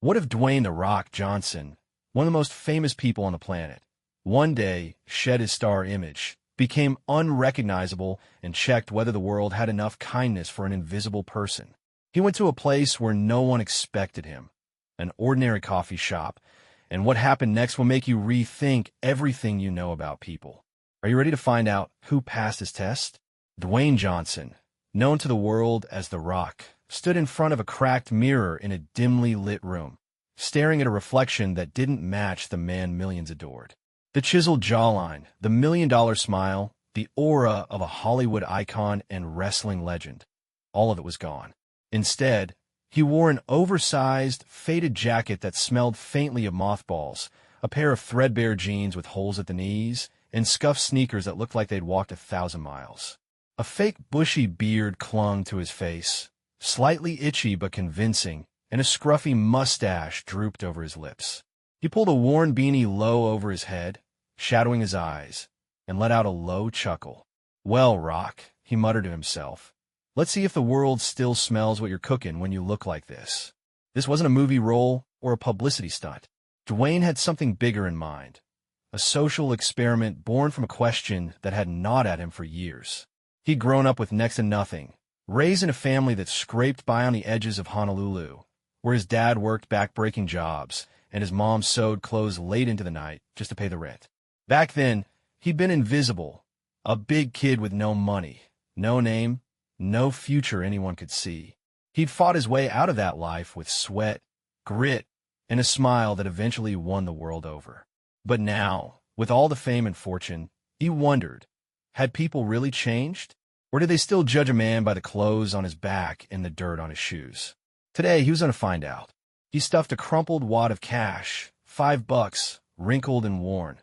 What if Dwayne "The Rock" Johnson, one of the most famous people on the planet, one day shed his star image, became unrecognizable, and checked whether the world had enough kindness for an invisible person? He went to a place where no one expected him, an ordinary coffee shop, and what happened next will make you rethink everything you know about people. Are you ready to find out who passed his test? Dwayne Johnson, known to the world as The Rock, stood in front of a cracked mirror in a dimly lit room, staring at a reflection that didn't match the man millions adored. The chiseled jawline, the million-dollar smile, the aura of a Hollywood icon and wrestling legend, all of it was gone. Instead, he wore an oversized, faded jacket that smelled faintly of mothballs, a pair of threadbare jeans with holes at the knees, and scuffed sneakers that looked like they'd walked 1,000 miles. A fake bushy beard clung to his face, slightly itchy but convincing, and a scruffy mustache drooped over his lips. He pulled a worn beanie low over his head, shadowing his eyes, and let out a low chuckle. "Well, Rock," he muttered to himself, "let's see if the world still smells what you're cooking when you look like this." This wasn't a movie role or a publicity stunt. Dwayne had something bigger in mind, a social experiment born from a question that had gnawed at him for years. He'd grown up with next to nothing, raised in a family that scraped by on the edges of Honolulu, where his dad worked back-breaking jobs and his mom sewed clothes late into the night just to pay the rent. Back then, he'd been invisible, a big kid with no money, no name, no future anyone could see. He'd fought his way out of that life with sweat, grit, and a smile that eventually won the world over. But now, with all the fame and fortune, he wondered, had people really changed? Or did they still judge a man by the clothes on his back and the dirt on his shoes? Today, he was going to find out. He stuffed a crumpled wad of cash, $5, wrinkled and worn,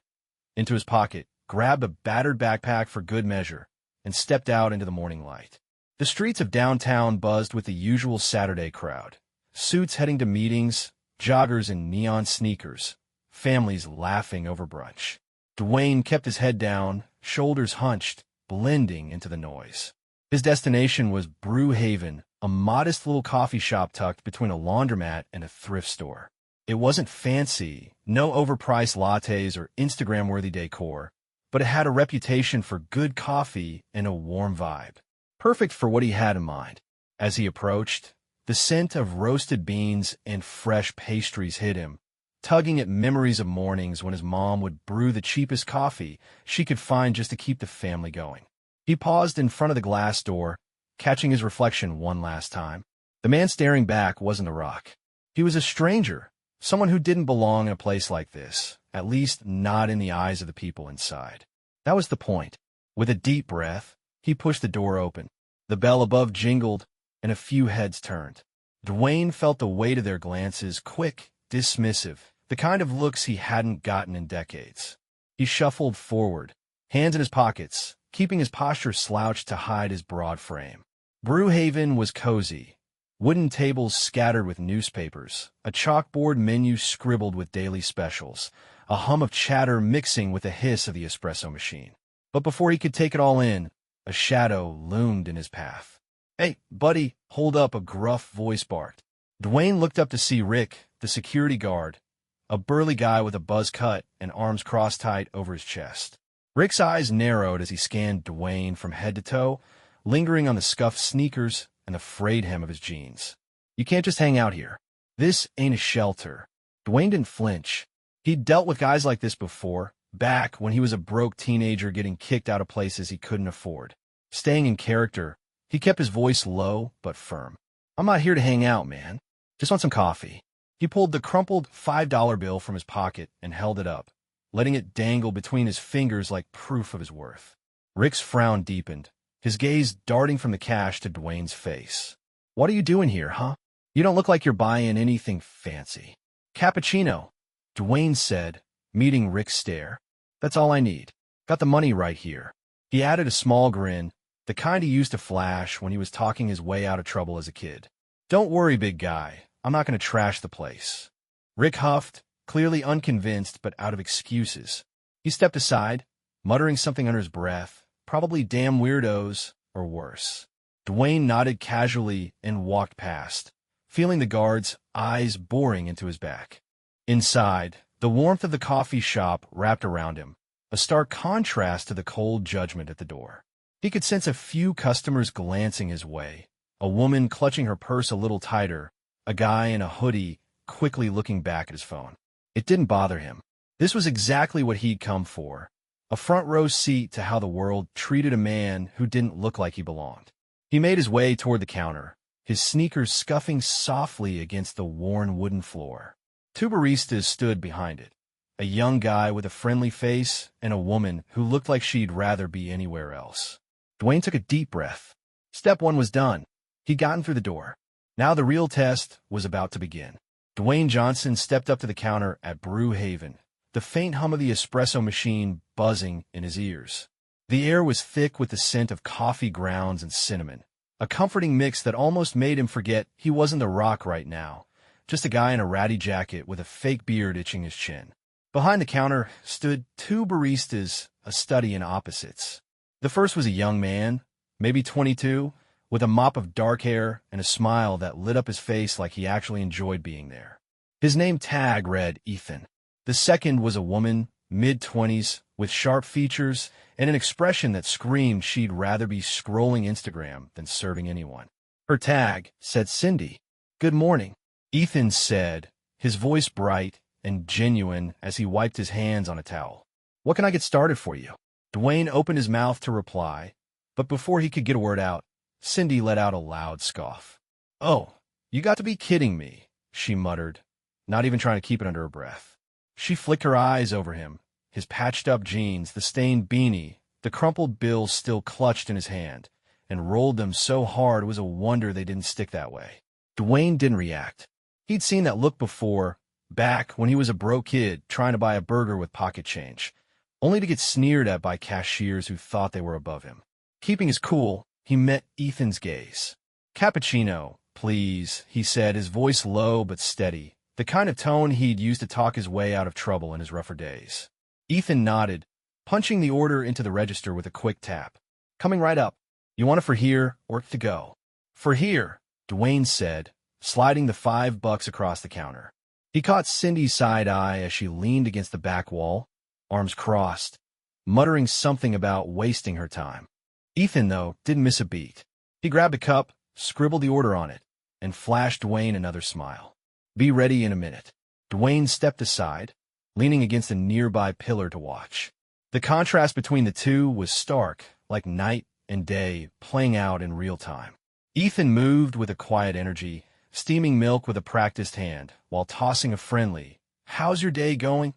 into his pocket, grabbed a battered backpack for good measure, and stepped out into the morning light. The streets of downtown buzzed with the usual Saturday crowd. Suits heading to meetings, joggers in neon sneakers, families laughing over brunch. Dwayne kept his head down, shoulders hunched, blending into the noise. His destination was Brew Haven, a modest little coffee shop tucked between a laundromat and a thrift store. It wasn't fancy, no overpriced lattes or Instagram-worthy decor, but it had a reputation for good coffee and a warm vibe. Perfect for what he had in mind. As he approached, the scent of roasted beans and fresh pastries hit him, tugging at memories of mornings when his mom would brew the cheapest coffee she could find just to keep the family going. He paused in front of the glass door, catching his reflection one last time. The man staring back wasn't The Rock. He was a stranger, someone who didn't belong in a place like this, at least not in the eyes of the people inside. That was the point. With a deep breath, he pushed the door open. The bell above jingled, and a few heads turned. Dwayne felt the weight of their glances, quick, dismissive, the kind of looks he hadn't gotten in decades. He shuffled forward, hands in his pockets, keeping his posture slouched to hide his broad frame. Brew Haven was cozy. Wooden tables scattered with newspapers, a chalkboard menu scribbled with daily specials, a hum of chatter mixing with the hiss of the espresso machine. But before he could take it all in, a shadow loomed in his path. "Hey, buddy, hold up," a gruff voice barked. Dwayne looked up to see Rick, the security guard, a burly guy with a buzz cut and arms crossed tight over his chest. Rick's eyes narrowed as he scanned Dwayne from head to toe, lingering on the scuffed sneakers and the frayed hem of his jeans. "You can't just hang out here. This ain't a shelter." Dwayne didn't flinch. He'd dealt with guys like this before, back when he was a broke teenager getting kicked out of places he couldn't afford. Staying in character, he kept his voice low but firm. "I'm not here to hang out, man. Just want some coffee." He pulled the crumpled $5 bill from his pocket and held it up, letting it dangle between his fingers like proof of his worth. Rick's frown deepened, his gaze darting from the cash to Dwayne's face. "What are you doing here, huh? You don't look like you're buying anything fancy." "Cappuccino," Dwayne said, meeting Rick's stare. "That's all I need. Got the money right here." He added a small grin, the kind he used to flash when he was talking his way out of trouble as a kid. "Don't worry, big guy. I'm not going to trash the place." Rick huffed, clearly unconvinced but out of excuses. He stepped aside, muttering something under his breath, probably "damn weirdos," or worse. Dwayne nodded casually and walked past, feeling the guard's eyes boring into his back. Inside, the warmth of the coffee shop wrapped around him, a stark contrast to the cold judgment at the door. He could sense a few customers glancing his way, a woman clutching her purse a little tighter, a guy in a hoodie quickly looking back at his phone. It didn't bother him. This was exactly what he'd come for, a front-row seat to how the world treated a man who didn't look like he belonged. He made his way toward the counter, his sneakers scuffing softly against the worn wooden floor. Two baristas stood behind it, a young guy with a friendly face and a woman who looked like she'd rather be anywhere else. Dwayne took a deep breath. Step one was done. He'd gotten through the door. Now the real test was about to begin. Dwayne Johnson stepped up to the counter at Brew Haven, the faint hum of the espresso machine buzzing in his ears. The air was thick with the scent of coffee grounds and cinnamon, a comforting mix that almost made him forget he wasn't The Rock right now, just a guy in a ratty jacket with a fake beard itching his chin. Behind the counter stood two baristas, a study in opposites. The first was a young man, maybe 22, with a mop of dark hair and a smile that lit up his face like he actually enjoyed being there. His name tag read Ethan. The second was a woman, mid-20s, with sharp features and an expression that screamed she'd rather be scrolling Instagram than serving anyone. Her tag said Cindy. "Good morning," Ethan said, his voice bright and genuine as he wiped his hands on a towel. "What can I get started for you?" Dwayne opened his mouth to reply, but before he could get a word out, Cindy let out a loud scoff. "Oh, you got to be kidding me," she muttered, not even trying to keep it under her breath. She flicked her eyes over him, his patched-up jeans, the stained beanie, the crumpled bills still clutched in his hand, and rolled them so hard it was a wonder they didn't stick that way. Dwayne didn't react. He'd seen that look before, back when he was a broke kid trying to buy a burger with pocket change, only to get sneered at by cashiers who thought they were above him. Keeping his cool, he met Ethan's gaze. "Cappuccino, please," he said, his voice low but steady, the kind of tone he'd used to talk his way out of trouble in his rougher days. Ethan nodded, punching the order into the register with a quick tap. "Coming right up. You want it for here or to go?" "For here," Dwayne said, sliding the $5 across the counter. He caught Cindy's side eye as she leaned against the back wall, arms crossed, muttering something about wasting her time. Ethan, though, didn't miss a beat. He grabbed a cup, scribbled the order on it, and flashed Dwayne another smile. "Be ready in a minute." Dwayne stepped aside, leaning against a nearby pillar to watch. The contrast between the two was stark, like night and day playing out in real time. Ethan moved with a quiet energy, steaming milk with a practiced hand, while tossing a friendly, "How's your day going?"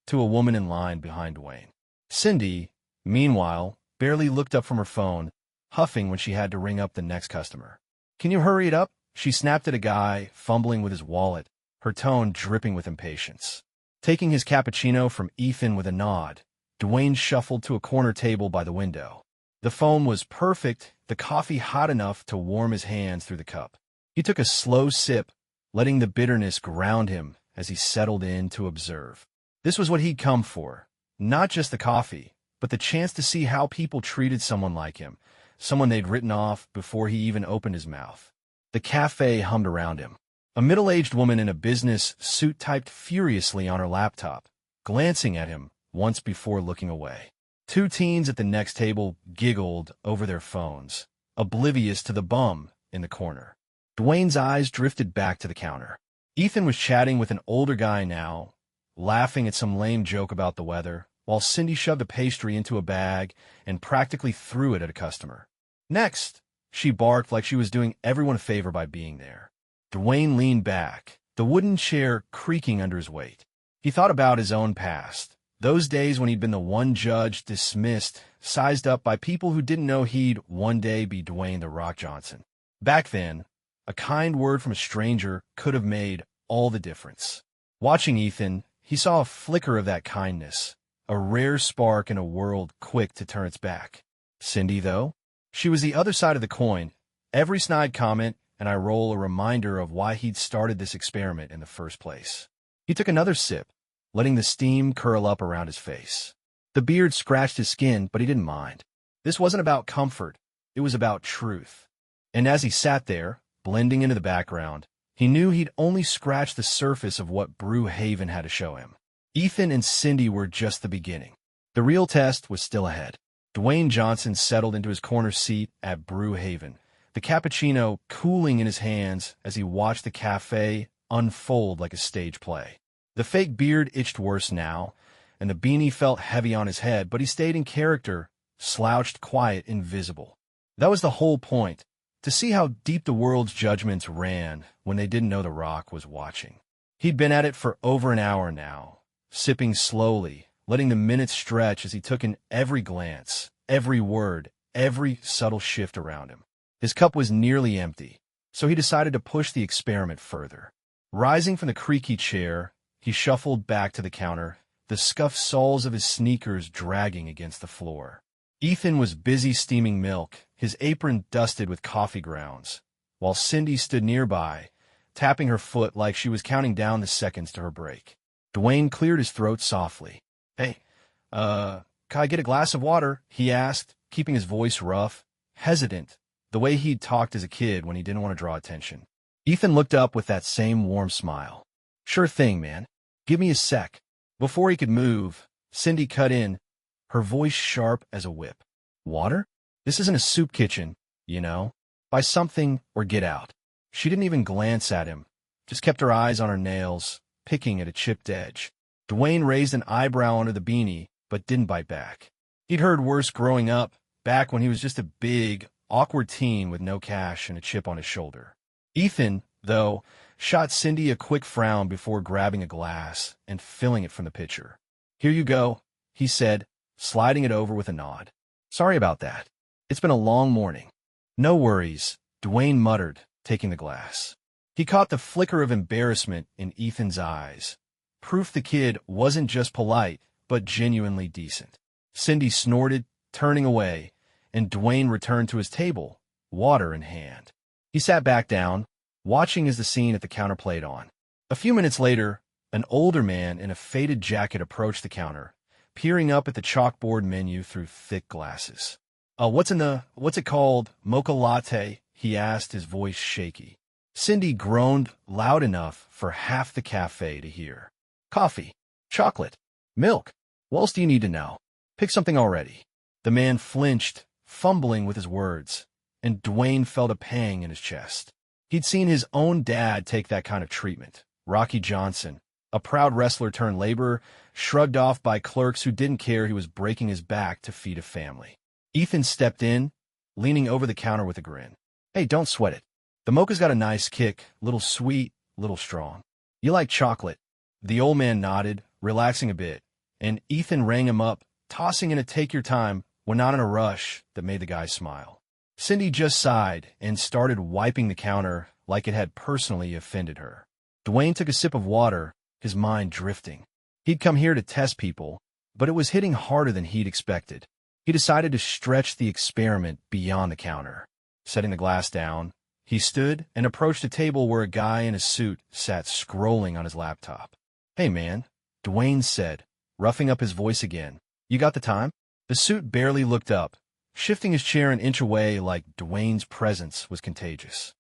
to a woman in line behind Dwayne. Cindy, meanwhile, barely looked up from her phone, huffing when she had to ring up the next customer. "Can you hurry it up?" She snapped at a guy, fumbling with his wallet, her tone dripping with impatience. Taking his cappuccino from Ethan with a nod, Dwayne shuffled to a corner table by the window. The foam was perfect, the coffee hot enough to warm his hands through the cup. He took a slow sip, letting the bitterness ground him as he settled in to observe. This was what he'd come for, not just the coffee, but the chance to see how people treated someone like him, someone they'd written off before he even opened his mouth. The cafe hummed around him. A middle-aged woman in a business suit typed furiously on her laptop, glancing at him once before looking away. Two teens at the next table giggled over their phones, oblivious to the bum in the corner. Dwayne's eyes drifted back to the counter. Ethan was chatting with an older guy now, laughing at some lame joke about the weather, while Cindy shoved a pastry into a bag and practically threw it at a customer. "Next!" she barked like she was doing everyone a favor by being there. Dwayne leaned back, the wooden chair creaking under his weight. He thought about his own past, those days when he'd been the one judge dismissed, sized up by people who didn't know he'd one day be Dwayne "The Rock" Johnson. Back then, a kind word from a stranger could have made all the difference. Watching Ethan, he saw a flicker of that kindness, a rare spark in a world quick to turn its back. Cindy, though? She was the other side of the coin, every snide comment and eye roll a reminder of why he'd started this experiment in the first place. He took another sip, letting the steam curl up around his face. The beard scratched his skin, but he didn't mind. This wasn't about comfort, it was about truth. And as he sat there, blending into the background, He knew he'd only scratched the surface of what Brew Haven had to show him. Ethan and Cindy were just the beginning. The real test was still ahead. Dwayne Johnson settled into his corner seat at Brew Haven, the cappuccino cooling in his hands as he watched the cafe unfold like a stage play. The fake beard itched worse now, and the beanie felt heavy on his head, but he stayed in character, slouched, quiet, invisible. That was the whole point, to see how deep the world's judgments ran when they didn't know The Rock was watching. He'd been at it for over an hour now, sipping slowly, letting the minutes stretch as he took in every glance, every word, every subtle shift around him. His cup was nearly empty, so he decided to push the experiment further. Rising from the creaky chair, he shuffled back to the counter, the scuffed soles of his sneakers dragging against the floor. Ethan was busy steaming milk, his apron dusted with coffee grounds, while Cindy stood nearby, tapping her foot like she was counting down the seconds to her break. Dwayne cleared his throat softly. "Hey, can I get a glass of water?" he asked, keeping his voice rough, hesitant, the way he'd talked as a kid when he didn't want to draw attention. Ethan looked up with that same warm smile. "Sure thing, man. Give me a sec." Before he could move, Cindy cut in, her voice sharp as a whip. "Water? This isn't a soup kitchen, you know. Buy something or get out." She didn't even glance at him, just kept her eyes on her nails, picking at a chipped edge. Dwayne raised an eyebrow under the beanie, but didn't bite back. He'd heard worse growing up, back when he was just a big, awkward teen with no cash and a chip on his shoulder. Ethan, though, shot Cindy a quick frown before grabbing a glass and filling it from the pitcher. "Here you go," he said, sliding it over with a nod. "Sorry about that. It's been a long morning." "No worries," Dwayne muttered, taking the glass. He caught the flicker of embarrassment in Ethan's eyes, proof the kid wasn't just polite, but genuinely decent. Cindy snorted, turning away, and Dwayne returned to his table, water in hand. He sat back down, watching as the scene at the counter played on. A few minutes later, an older man in a faded jacket approached the counter, peering up at the chalkboard menu through thick glasses. What's it called? Mocha latte?" he asked, his voice shaky. Cindy groaned loud enough for half the cafe to hear. "Coffee, chocolate, milk. What else do you need to know? Pick something already." The man flinched, fumbling with his words, and Dwayne felt a pang in his chest. He'd seen his own dad take that kind of treatment. Rocky Johnson, a proud wrestler turned laborer, shrugged off by clerks who didn't care he was breaking his back to feed a family. Ethan stepped in, leaning over the counter with a grin. "Hey, don't sweat it. The mocha's got a nice kick, little sweet, little strong. You like chocolate?" The old man nodded, relaxing a bit, and Ethan rang him up, tossing in a "take your time" when not in a rush that made the guy smile. Cindy just sighed and started wiping the counter like it had personally offended her. Dwayne took a sip of water, his mind drifting. He'd come here to test people, but it was hitting harder than he'd expected. He decided to stretch the experiment beyond the counter. Setting the glass down, he stood and approached a table where a guy in a suit sat scrolling on his laptop. "Hey, man," Dwayne said, roughing up his voice again. "You got the time?" The suit barely looked up, shifting his chair an inch away like Dwayne's presence was contagious.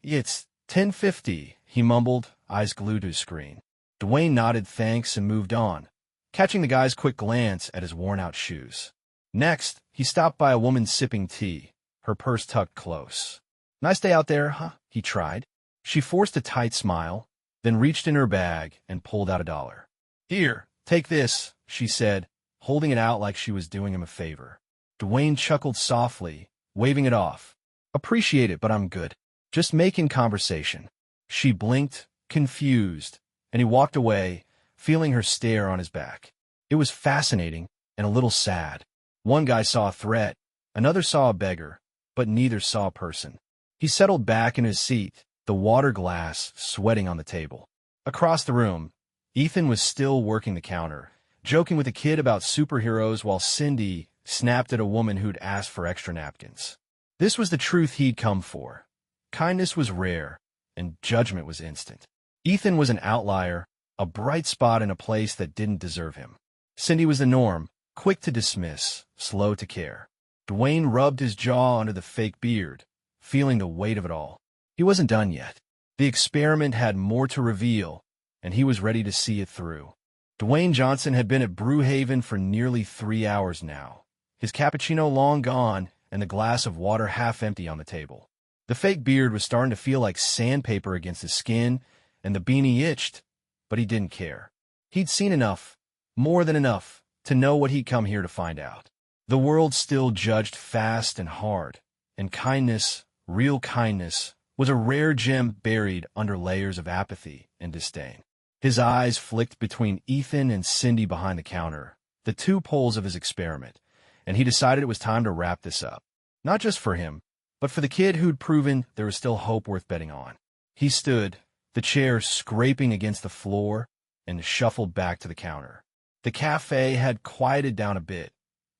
It's 10:50, he mumbled, eyes glued to his screen. Dwayne nodded thanks and moved on, catching the guy's quick glance at his worn-out shoes. Next, he stopped by a woman sipping tea, her purse tucked close. "Nice day out there, huh?" he tried. She forced a tight smile, then reached in her bag and pulled out $1. "Here, take this," she said, holding it out like she was doing him a favor. Dwayne chuckled softly, waving it off. "Appreciate it, but I'm good. Just making conversation." She blinked, confused, and he walked away, feeling her stare on his back. It was fascinating and a little sad. One guy saw a threat, another saw a beggar, but neither saw a person. He settled back in his seat, the water glass sweating on the table. Across the room, Ethan was still working the counter, joking with a kid about superheroes while Cindy snapped at a woman who'd asked for extra napkins. This was the truth he'd come for. Kindness was rare, and judgment was instant. Ethan was an outlier, a bright spot in a place that didn't deserve him. Cindy was the norm, quick to dismiss, slow to care. Dwayne rubbed his jaw under the fake beard, feeling the weight of it all. He wasn't done yet. The experiment had more to reveal, and he was ready to see it through. Dwayne Johnson had been at Brew Haven for nearly 3 hours now, his cappuccino long gone and the glass of water half empty on the table. The fake beard was starting to feel like sandpaper against his skin, and the beanie itched, but he didn't care. He'd seen enough, more than enough, to know what he'd come here to find out. The world still judged fast and hard, and kindness, real kindness, was a rare gem buried under layers of apathy and disdain. His eyes flicked between Ethan and Cindy behind the counter, the two poles of his experiment, and he decided it was time to wrap this up. Not just for him, but for the kid who'd proven there was still hope worth betting on. He stood, the chair scraping against the floor, and shuffled back to the counter. The cafe had quieted down a bit,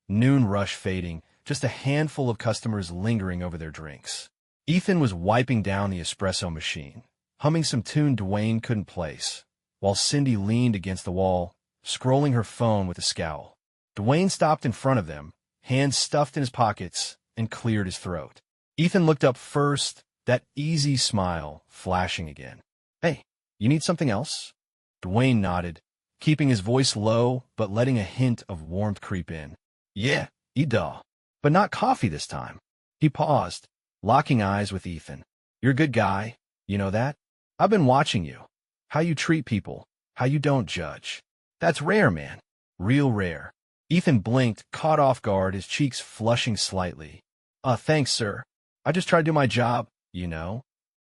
noon rush fading, just a handful of customers lingering over their drinks. Ethan was wiping down the espresso machine, humming some tune Dwayne couldn't place, while Cindy leaned against the wall, scrolling her phone with a scowl. Dwayne stopped in front of them, hands stuffed in his pockets, and cleared his throat. Ethan looked up first, that easy smile flashing again. "Hey, you need something else?" Dwayne nodded, keeping his voice low but letting a hint of warmth creep in. "Yeah, duh. But not coffee this time." He paused, locking eyes with Ethan. "You're a good guy, you know that? I've been watching you. How you treat people, how you don't judge. That's rare, man. Real rare." Ethan blinked, caught off guard, his cheeks flushing slightly. Thanks, sir. I just tried to do my job, you know."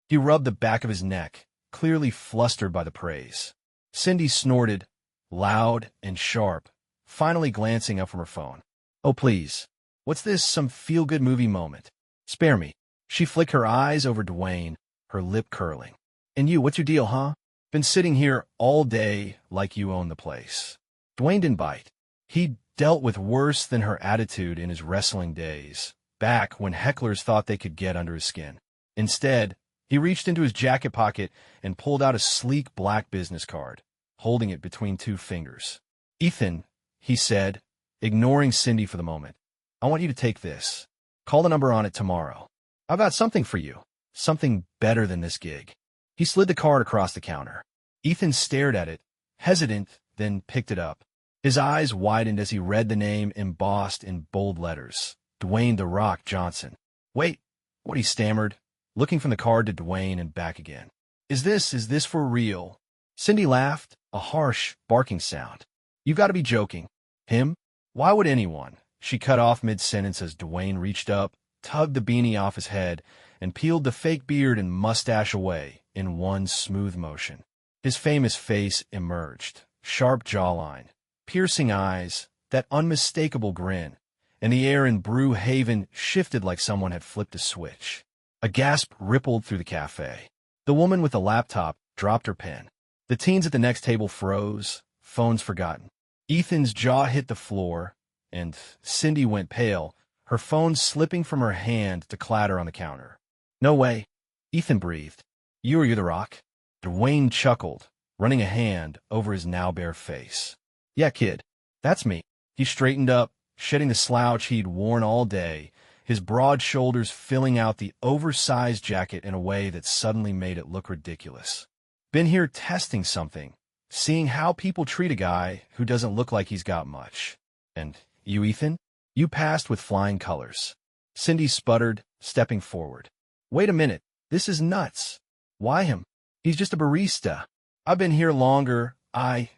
He rubbed the back of his neck, clearly flustered by the praise. Cindy snorted, loud and sharp, finally glancing up from her phone. "Oh, please. What's this, some feel-good movie moment? Spare me." She flicked her eyes over Dwayne, her lip curling. "And you, what's your deal, huh? Been sitting here all day like you own the place." Dwayne didn't bite. He'd dealt with worse than her attitude in his wrestling days, back when hecklers thought they could get under his skin. Instead, he reached into his jacket pocket and pulled out a sleek black business card, holding it between two fingers. "Ethan," he said, ignoring Cindy for the moment, "I want you to take this. Call the number on it tomorrow. I've got something for you, something better than this gig." He slid the card across the counter. Ethan stared at it, hesitant, then picked it up. His eyes widened as he read the name embossed in bold letters. Dwayne "The Rock" Johnson. "Wait," what he stammered, looking from the card to Dwayne and back again. Is this for real?" Cindy laughed, a harsh, barking sound. "You've got to be joking. Him? Why would anyone?" She cut off mid-sentence as Dwayne reached up, tugged the beanie off his head, and peeled the fake beard and mustache away in one smooth motion. His famous face emerged, sharp jawline, piercing eyes, that unmistakable grin, and the air in Brew Haven shifted like someone had flipped a switch. A gasp rippled through the cafe. The woman with the laptop dropped her pen. The teens at the next table froze, phones forgotten. Ethan's jaw hit the floor, and Cindy went pale, her phone slipping from her hand to clatter on the counter. "No way," Ethan breathed. You're the Rock?" Dwayne chuckled, running a hand over his now bare face. "Yeah, kid, that's me." He straightened up, shedding the slouch he'd worn all day, his broad shoulders filling out the oversized jacket in a way that suddenly made it look ridiculous. "Been here testing something, seeing how people treat a guy who doesn't look like he's got much. And you, Ethan? You passed with flying colors." Cindy sputtered, stepping forward. "Wait a minute, this is nuts. Why him? He's just a barista. I've been here longer."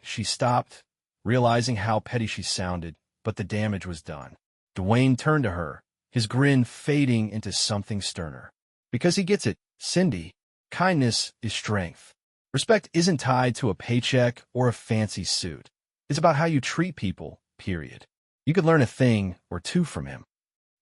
She stopped, realizing how petty she sounded, but the damage was done. Dwayne turned to her, his grin fading into something sterner. "Because he gets it, Cindy. Kindness is strength. Respect isn't tied to a paycheck or a fancy suit. It's about how you treat people, period. You could learn a thing or two from him."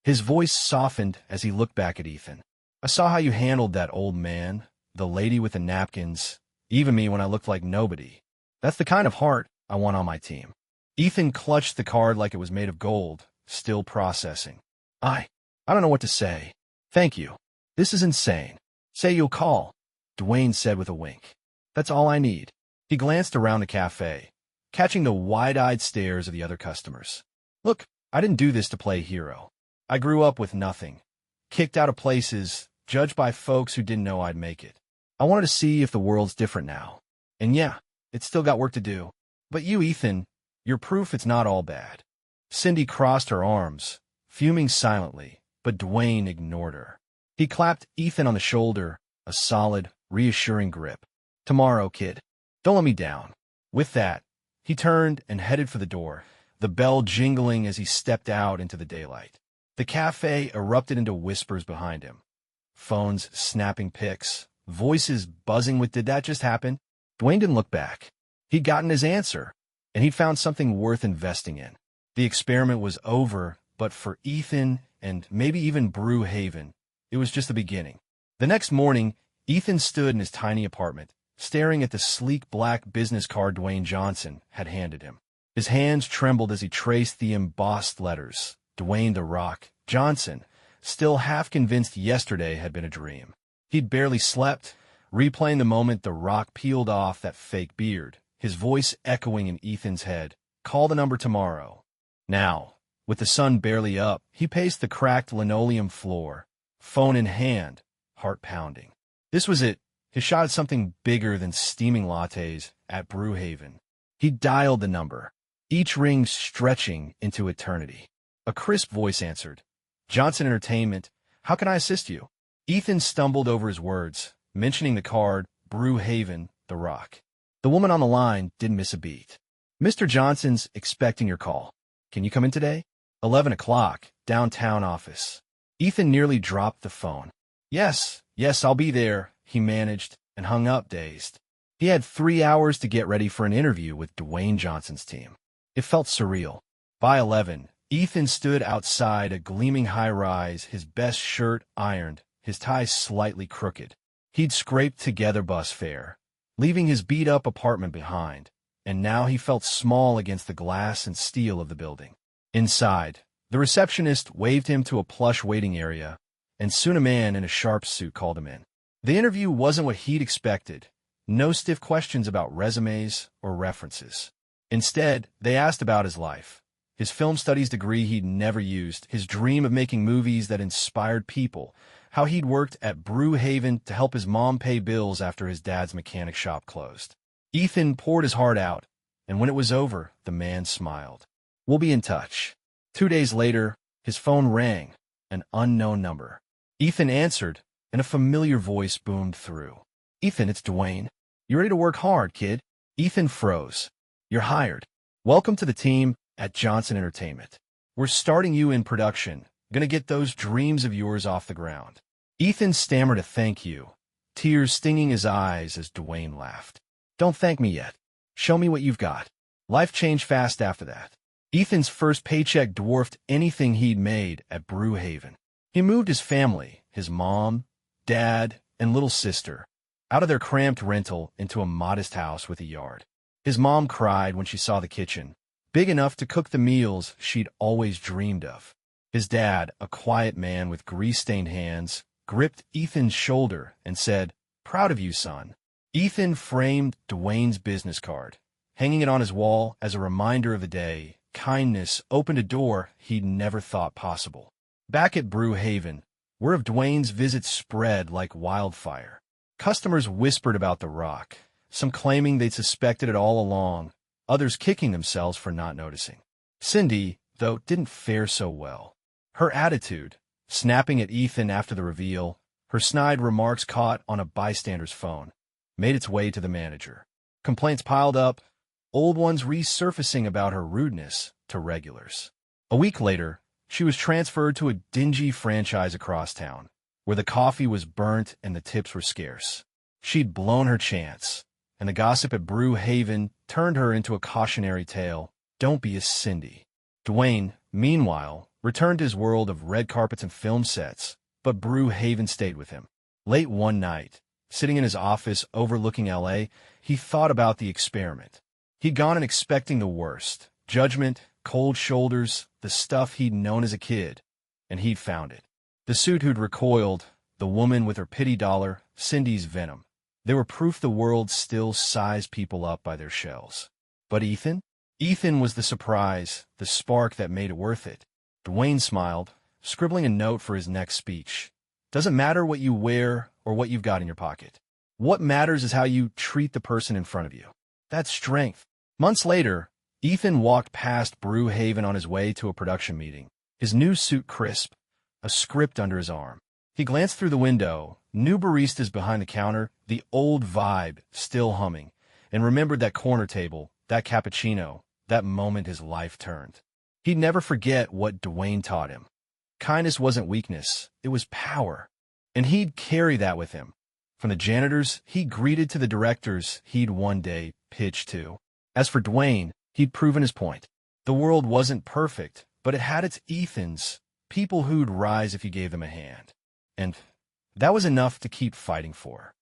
His voice softened as he looked back at Ethan. "I saw how you handled that old man, the lady with the napkins, even me when I looked like nobody. That's the kind of heart I want on my team." Ethan clutched the card like it was made of gold, still processing. I don't know what to say. Thank you. This is insane. Say you'll call," Dwayne said with a wink. "That's all I need." He glanced around the cafe, catching the wide-eyed stares of the other customers. "Look, I didn't do this to play hero. I grew up with nothing, kicked out of places, judged by folks who didn't know I'd make it. I wanted to see if the world's different now. And yeah, it's still got work to do. But you, Ethan, you're proof it's not all bad. Cindy crossed her arms, fuming silently, but Dwayne ignored her. He clapped Ethan on the shoulder, a solid, reassuring grip. Tomorrow, kid. Don't let me down. With that, he turned and headed for the door, the bell jingling as he stepped out into the daylight. The cafe erupted into whispers behind him. Phones snapping pics, voices buzzing with "Did that just happen?" Dwayne didn't look back. He'd gotten his answer, and he'd found something worth investing in. The experiment was over, but for Ethan and maybe even Brew Haven, it was just the beginning. The next morning, Ethan stood in his tiny apartment, staring at the sleek black business card Dwayne Johnson had handed him. His hands trembled as he traced the embossed letters. Dwayne "The Rock" Johnson, still half convinced yesterday had been a dream. He'd barely slept, replaying the moment The Rock peeled off that fake beard, his voice echoing in Ethan's head. Call the number tomorrow. Now, with the sun barely up, he paced the cracked linoleum floor, phone in hand, heart pounding. This was it, his shot at something bigger than steaming lattes at Brew Haven. He dialed the number, each ring stretching into eternity. A crisp voice answered. "Johnson Entertainment, how can I assist you?" Ethan stumbled over his words, mentioning the card, Brew Haven, The Rock. The woman on the line didn't miss a beat. "Mr. Johnson's expecting your call. Can you come in today? 11 o'clock, downtown office." Ethan nearly dropped the phone. Yes, I'll be there," he managed, and hung up dazed. He had 3 hours to get ready for an interview with Dwayne Johnson's team. It felt surreal. By 11, Ethan stood outside a gleaming high-rise, his best shirt ironed, his tie slightly crooked. He'd scraped together bus fare, leaving his beat-up apartment behind, and now he felt small against the glass and steel of the building. Inside, the receptionist waved him to a plush waiting area, and soon a man in a sharp suit called him in. The interview wasn't what he'd expected. No stiff questions about resumes or references. Instead, they asked about his life, his film studies degree he'd never used, his dream of making movies that inspired people, how he'd worked at Brew Haven to help his mom pay bills after his dad's mechanic shop closed. Ethan poured his heart out, and when it was over, the man smiled. "We'll be in touch." 2 days later, his phone rang, an unknown number. Ethan answered, and a familiar voice boomed through. "Ethan, it's Dwayne. You ready to work hard, kid?" Ethan froze. "You're hired. Welcome to the team at Johnson Entertainment. We're starting you in production, gonna get those dreams of yours off the ground." Ethan stammered a thank you, tears stinging his eyes as Dwayne laughed. "Don't thank me yet. Show me what you've got." Life changed fast after that. Ethan's first paycheck dwarfed anything he'd made at Brew Haven. He moved his family, his mom, dad, and little sister, out of their cramped rental into a modest house with a yard. His mom cried when she saw the kitchen, big enough to cook the meals she'd always dreamed of. His dad, a quiet man with grease-stained hands, gripped Ethan's shoulder and said, "Proud of you, son." Ethan framed Dwayne's business card, hanging it on his wall as a reminder of the day kindness opened a door he'd never thought possible. Back at Brew Haven, word of Dwayne's visit spread like wildfire. Customers whispered about The Rock, some claiming they'd suspected it all along, others kicking themselves for not noticing. Cindy, though, didn't fare so well. Her attitude, snapping at Ethan after the reveal, her snide remarks caught on a bystander's phone, made its way to the manager. Complaints piled up, old ones resurfacing about her rudeness to regulars. A week later, she was transferred to a dingy franchise across town, where the coffee was burnt and the tips were scarce. She'd blown her chance, and the gossip at Brew Haven turned her into a cautionary tale. Don't be a Cindy. Dwayne, meanwhile, returned to his world of red carpets and film sets, but Brew Haven stayed with him. Late one night, sitting in his office overlooking L.A., he thought about the experiment. He'd gone in expecting the worst, judgment, cold shoulders, the stuff he'd known as a kid, and he'd found it. The suit who'd recoiled, the woman with her pity dollar, Cindy's venom. They were proof the world still sized people up by their shells. But Ethan? Ethan was the surprise, the spark that made it worth it. Dwayne smiled, scribbling a note for his next speech. "Doesn't matter what you wear or what you've got in your pocket. What matters is how you treat the person in front of you. That's strength. Months later, Ethan walked past Brew Haven on his way to a production meeting, his new suit crisp, a script under his arm. He glanced through the window, new baristas behind the counter, the old vibe still humming, and remembered that corner table, that cappuccino, that moment his life turned. He'd never forget what Dwayne taught him. Kindness wasn't weakness, it was power. And he'd carry that with him. From the janitors he greeted to the directors he'd one day pitch to. As for Dwayne, he'd proven his point. The world wasn't perfect, but it had its Ethans, people who'd rise if you gave them a hand. And that was enough to keep fighting for.